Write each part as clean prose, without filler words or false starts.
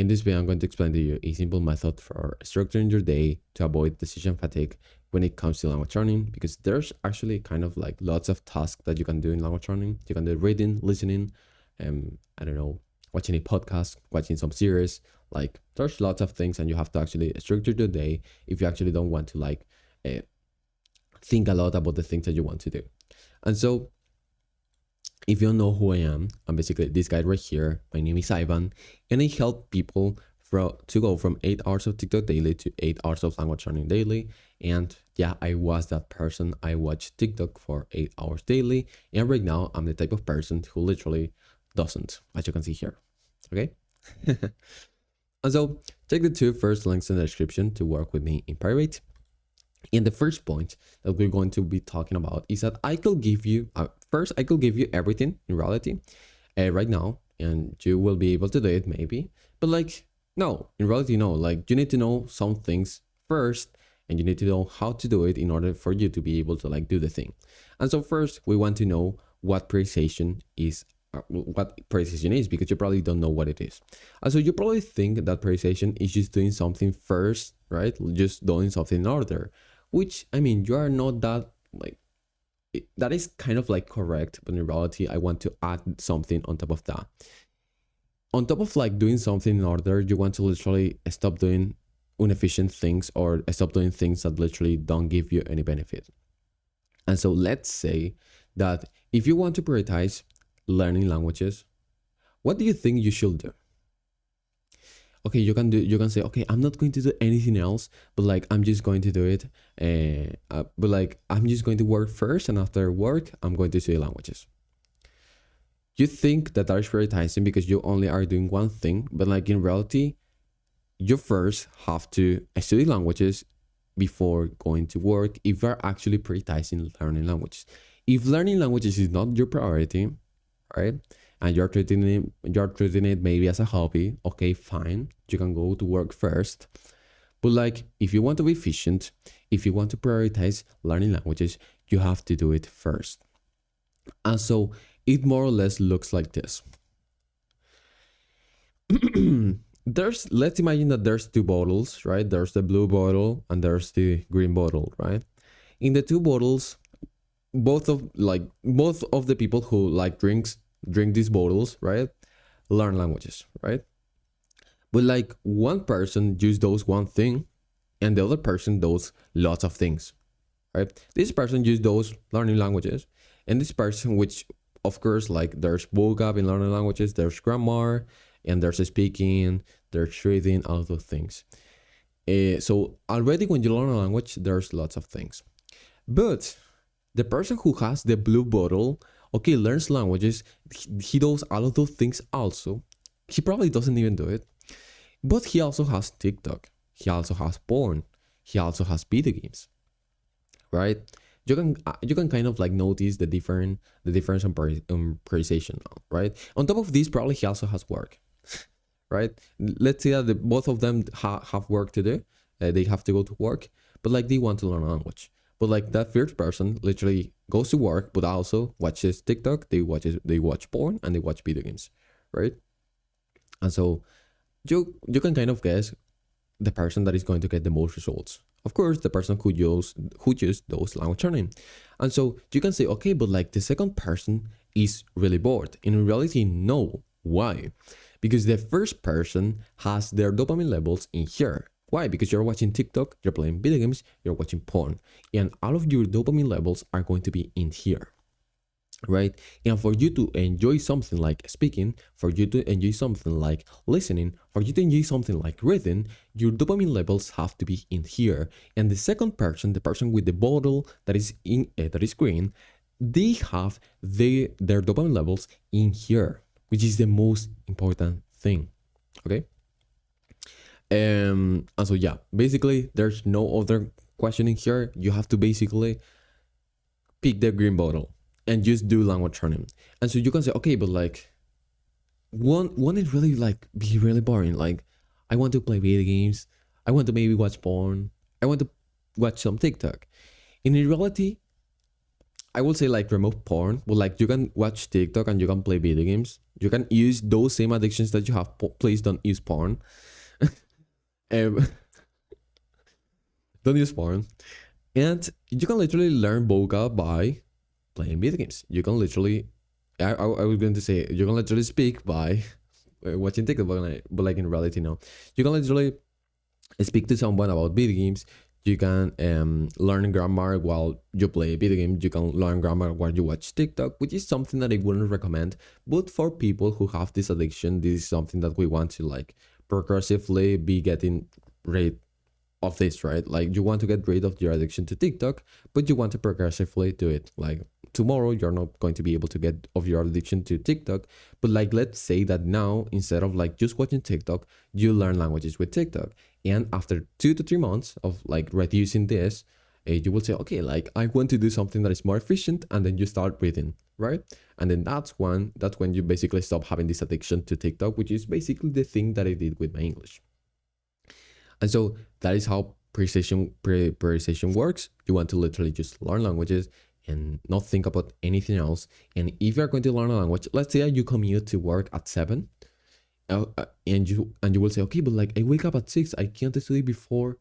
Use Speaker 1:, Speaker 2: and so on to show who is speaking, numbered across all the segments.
Speaker 1: In this video, I'm going to explain to you a simple method for structuring your day to avoid decision fatigue when it comes to language learning, because there's actually kind of like lots of tasks that you can do in language learning. You can do reading, listening, I don't know, watching a podcast, watching some series. Like there's lots of things, and you have to actually structure your day if you actually don't want to think a lot about the things that you want to do. And so if you don't know who I am, I'm basically this guy right here. My name is Ivan, and I help people to go from 8 hours of TikTok daily to 8 hours of language learning daily. And yeah, I was that person. I watch TikTok for 8 hours daily, and right now I'm the type of person who literally doesn't, as you can see here. Okay. And so check the 2 first links in the description to work with me in private. And the first point that we're going to be talking about is that I could give you I could give you everything in reality right now, and you will be able to do it maybe, but like no, in reality no. Like you need to know some things first, and you need to know how to do it in order for you to be able to like do the thing. And so first we want to know what prioritization is, because you probably don't know what it is. And so you probably think that prioritization is just doing something first, right? Just doing something in order, which I mean, you are not that like that is kind of like correct, but in reality I want to add something on top of that. On top of like doing something in order, you want to literally stop doing inefficient things or stop doing things that literally don't give you any benefit. And so let's say that if you want to prioritize learning languages, what do you think you should do? Okay, you can say, okay, I'm not going to do anything else, but like I'm just going to do it, but like I'm just going to work first, and after work I'm going to study languages. You think that is prioritizing because you only are doing one thing, but like in reality you first have to study languages before going to work if you're actually prioritizing learning languages. If learning languages is not your priority, right, and you're treating it maybe as a hobby, okay, fine, you can go to work first. But like if you want to be efficient, if you want to prioritize learning languages, you have to do it first. And so it more or less looks like this. Let's imagine that there's 2 bottles, right? There's the blue bottle and there's the green bottle, right? In the 2 bottles, both of the people who like drink these bottles, right, learn languages, right? But like one person just does one thing and the other person does lots of things, right? This person just does learning languages, and this person, which of course like there's vocab in learning languages, there's grammar, and there's speaking, there's reading, all of those things. So already when you learn a language, there's lots of things. But the person who has the blue bottle, okay, learns languages, he does all of those things also. He probably doesn't even do it. But he also has TikTok. He also has porn. He also has video games, right? You can kind of like notice the difference in prioritization, right? On top of this, probably he also has work, right? Let's say that both of them have work to do. They have to go to work, but like they want to learn a language. But like that first person literally goes to work, but also watches TikTok, they watch porn, and they watch video games, right? And so you can kind of guess the person that is going to get the most results. Of course, the person who used those language learning. And so you can say, okay, but like the second person is really bored. In reality, no. Why? Because the first person has their dopamine levels in here. Why? Because you're watching TikTok, you're playing video games, you're watching porn, and all of your dopamine levels are going to be in here, right? And for you to enjoy something like speaking, for you to enjoy something like listening, for you to enjoy something like reading, your dopamine levels have to be in here. And the second person, the person with the bottle that is green, they have their dopamine levels in here, which is the most important thing. Okay. And so yeah, basically there's no other question in here. You have to basically pick the green bottle and just do language learning. And so you can say, okay, but like won't it really like be really boring? Like I want to play video games, I want to maybe watch porn, I want to watch some TikTok. And in reality, I will say like remove porn, but like you can watch TikTok and you can play video games. You can use those same addictions that you have. Please don't use porn. Um, don't use porn. And you can literally learn vocab by playing video games. You can literally, I was going to say, you can literally speak by watching TikTok, but like in reality, no. You can literally speak to someone about video games. You can learn grammar while you play video games. You can learn grammar while you watch TikTok, which is something that I wouldn't recommend. But for people who have this addiction, this is something that we want to like progressively be getting rid of this, right? Like you want to get rid of your addiction to TikTok, but you want to progressively do it. Like tomorrow, you're not going to be able to get of your addiction to TikTok, but like let's say that now instead of like just watching TikTok, you learn languages with TikTok, and after 2 to 3 months of like reducing this, you will say, okay, like I want to do something that is more efficient, and then you start reading, right? And then that's when you basically stop having this addiction to TikTok, which is basically the thing that I did with my English. And so that is how precision works. You want to literally just learn languages and not think about anything else. And if you're going to learn a language, let's say you commute to work at 7, and you will say, okay, but like I wake up at 6, I can't study before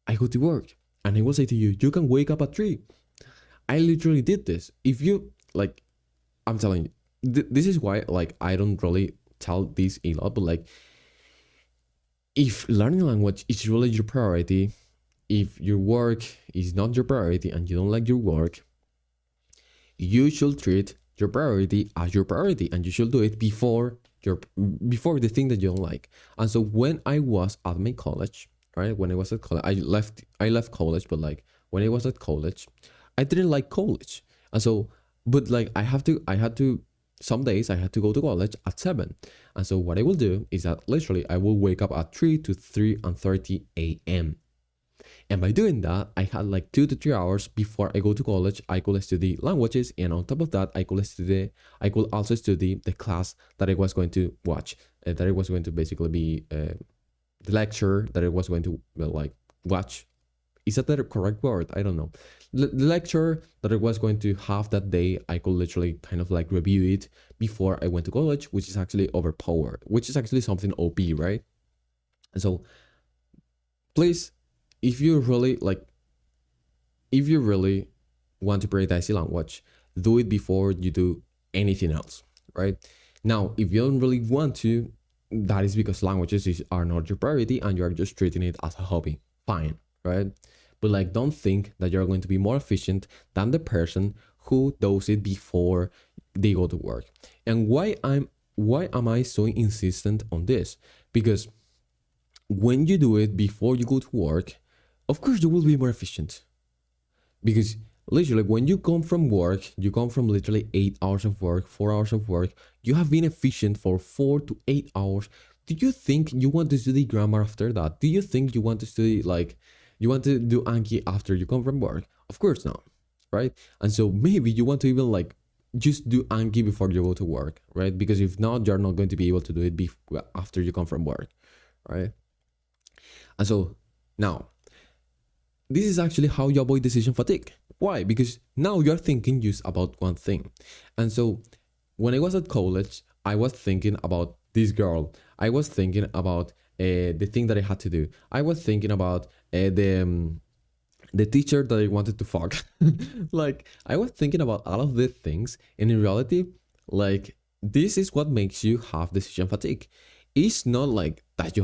Speaker 1: I go to work. And I will say to you, you can wake up at 3. I literally did this. If you like, I'm telling you, this is why like I don't really tell this a lot, but like if learning a language is really your priority, if your work is not your priority and you don't like your work, you should treat your priority as your priority, and you should do it before the thing that you don't like. And so when I was at my college, right? When I was at college, I left college, but like when I was at college, I didn't like college. And so but like I had to some days I had to go to college at 7. And so what I will do is that literally I will wake up at 3 to 3:30 a.m. And by doing that, I had like 2 to 3 hours before I go to college. I could study languages, and on top of that, I could also study the class that I was going to watch, that I was going to basically be the lecture that I was going to like watch. Is that the correct word? I don't know. The lecture that I was going to have that day, I could literally kind of like review it before I went to college, which is actually overpowered, which is actually something OP, right? And so please, if you really want to prioritize a language, do it before you do anything else, right? Now, if you don't really want to, that is because languages are not your priority and you are just treating it as a hobby. Fine, right? But like, don't think that you're going to be more efficient than the person who does it before they go to work. And why am I so insistent on this? Because when you do it before you go to work, of course you will be more efficient. Because literally when you come from work, you come from literally 8 hours of work, 4 hours of work, you have been efficient for 4 to 8 hours. Do you think you want to study grammar after that? Do you think you want to study like you want to do Anki after you come from work? Of course not, right? And so maybe you want to even like just do Anki before you go to work, right? Because if not, you're not going to be able to do it after you come from work, right? And so now, this is actually how you avoid decision fatigue. Why? Because now you're thinking just about one thing. And so when I was at college, I was thinking about this girl. I was thinking about the thing that I had to do. I was thinking about the teacher that I wanted to fuck. Like, I was thinking about all of these things. And in reality, like, this is what makes you have decision fatigue. It's not like that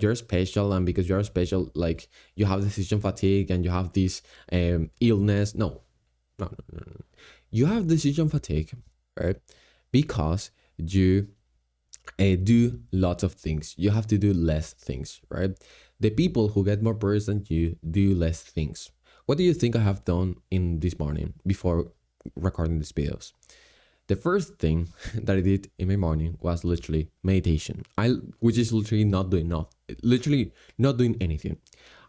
Speaker 1: you're special, and because you're special, like you have decision fatigue and you have this illness. No. You have decision fatigue, right? Because you do lots of things. You have to do less things, right? The people who get more progress than you do less things. What do you think I have done in this morning before recording these videos? The first thing that I did in my morning was literally meditation. Which is literally not doing anything.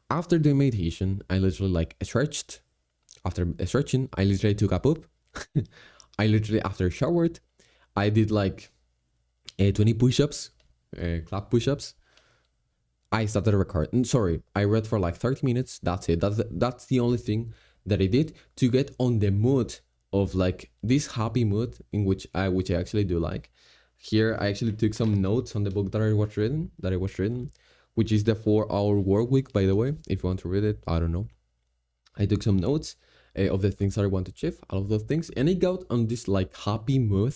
Speaker 1: After doing meditation, I literally like stretched. After stretching, I literally took a poop. I literally after showered, I did like 20 push-ups, clap push-ups. I started recording. Sorry, I read for like 30 minutes. That's it. That's the only thing that I did to get on the mood of like this happy mood in which I actually do like. Here I actually took some notes on the book that I was reading, which is the 4-Hour Work Week, by the way. If you want to read it, I don't know. I took some notes of the things that I want to achieve, all of those things, and I got on this like happy mood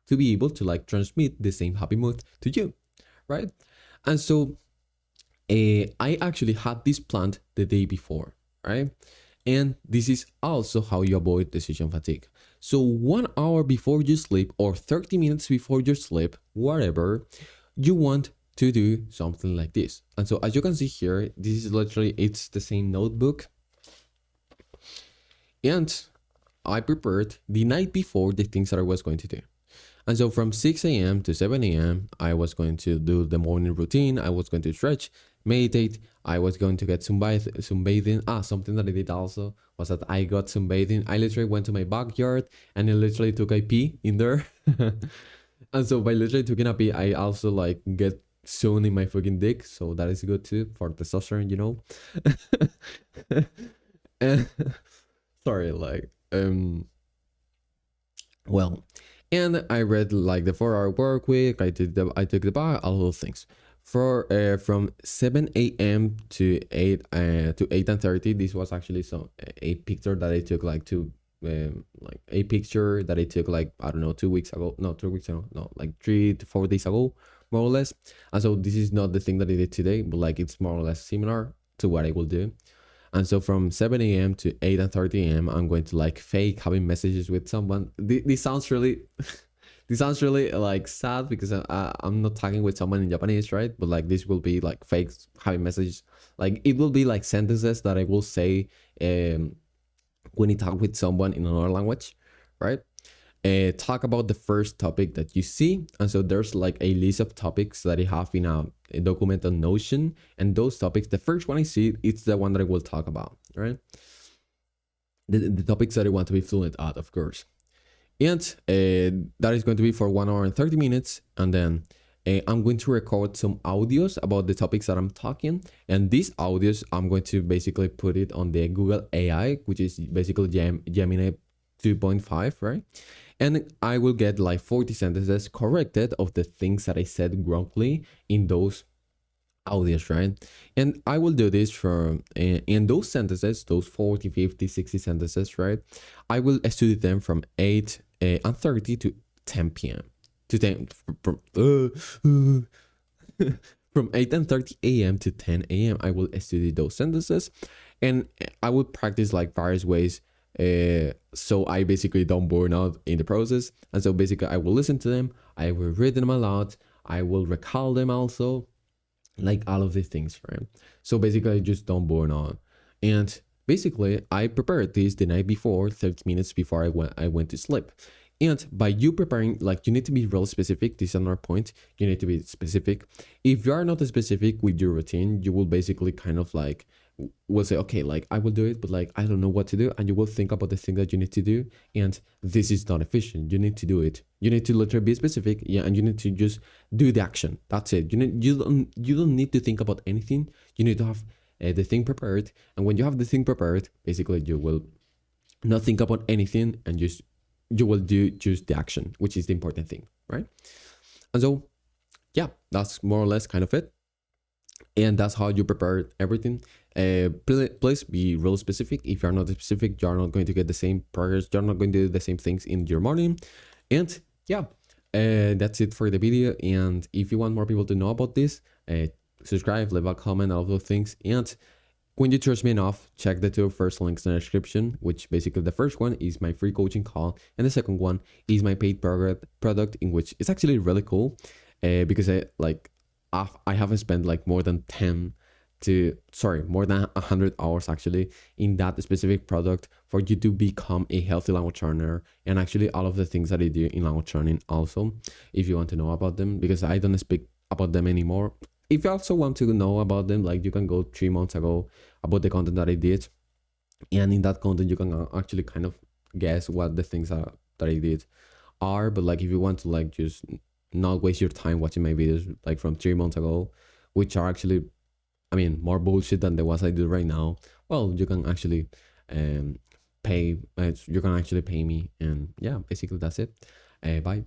Speaker 1: to be able to like transmit the same happy mood to you, right? And so I actually had this planned the day before, right? And this is also how you avoid decision fatigue. So 1 hour before you sleep or 30 minutes before you sleep, whatever, you want to do something like this. And so as you can see here, this is literally, it's the same notebook. And I prepared the night before the things that I was going to do. And so from 6 a.m. to 7 a.m., I was going to do the morning routine. I was going to stretch, meditate. I was going to get sunbathing. Something that I did also was that I got sunbathing. I literally went to my backyard and I literally took a pee in there. And so by literally taking a pee, I also like get sewn in my fucking dick. So that is good too for testosterone, you know? And sorry, like, well, and I read like the 4-Hour Work Week. I took the bar, all those things. For from 7 a.m. to 8:30. This was actually a picture that I took like a picture that I took like, I don't know, 2 weeks ago. No, 2 weeks ago. No, like 3 to 4 days ago, more or less. And so this is not the thing that I did today, but like it's more or less similar to what I will do. And so from 7 a.m. to 8:30 a.m., I'm going to like fake having messages with someone. This sounds really, this sounds really like sad because I'm not talking with someone in Japanese, right? But like this will be like fake having messages. Like it will be like sentences that I will say when I talk with someone in another language, right? Talk about the first topic that you see. And so there's like a list of topics that I have in a document on Notion. And those topics, the first one I see, it's the one that I will talk about, right? The topics that I want to be fluent at, of course. And that is going to be for 1 hour and 30 minutes. And then I'm going to record some audios about the topics that I'm talking. And these audios, I'm going to basically put it on the Google AI, which is basically Gemini 2.5, right? And I will get like 40 sentences corrected of the things that I said wrongly in those audios, right? And I will do this from in those sentences, those 40, 50, 60 sentences, right? I will study them from 8 and 30 to 10 p.m. to 10 from 8 and 30 a.m. to 10 a.m. I will study those sentences, and I will practice like various ways so I basically don't burn out in the process. And so basically I will listen to them, I will read them aloud, I will recall them also, like all of these things, right? So basically I just don't burn out. And basically I prepared this the night before, 30 minutes before I went to sleep. And by you preparing, like you need to be real specific. This is another point. You need to be specific. If you are not specific with your routine, you will basically kind of like will say, okay, like I will do it, but like I don't know what to do. And you will think about the thing that you need to do. And this is not efficient. You need to do it. You need to literally be specific. Yeah. And you need to just do the action. That's it. You don't need to think about anything. You need to have the thing prepared. And when you have the thing prepared, basically you will not think about anything and you will do just the action, which is the important thing, right? And so, yeah, that's more or less kind of it. And that's how you prepare everything. Please be real specific. If you're not specific, you're not going to get the same progress. You're not going to do the same things in your morning. And yeah, that's it for the video. And if you want more people to know about this, subscribe, leave a comment, all of those things. And when you trust me enough, check the two first links in the description, which basically the first one is my free coaching call. And the second one is my paid product, in which it's actually really cool because I have spent like more than 100 hours actually in that specific product for you to become a healthy language learner, and actually all of the things that I do in language learning also, if you want to know about them, because I don't speak about them anymore. If you also want to know about them, like you can go 3 months ago about the content that I did, and in that content you can actually kind of guess what the things that I did are. But like if you want to like just not waste your time watching my videos like from 3 months ago, which are actually, I mean, more bullshit than the ones I do right now, well, you can actually pay, you're gonna actually pay me. And yeah, basically that's it. Bye.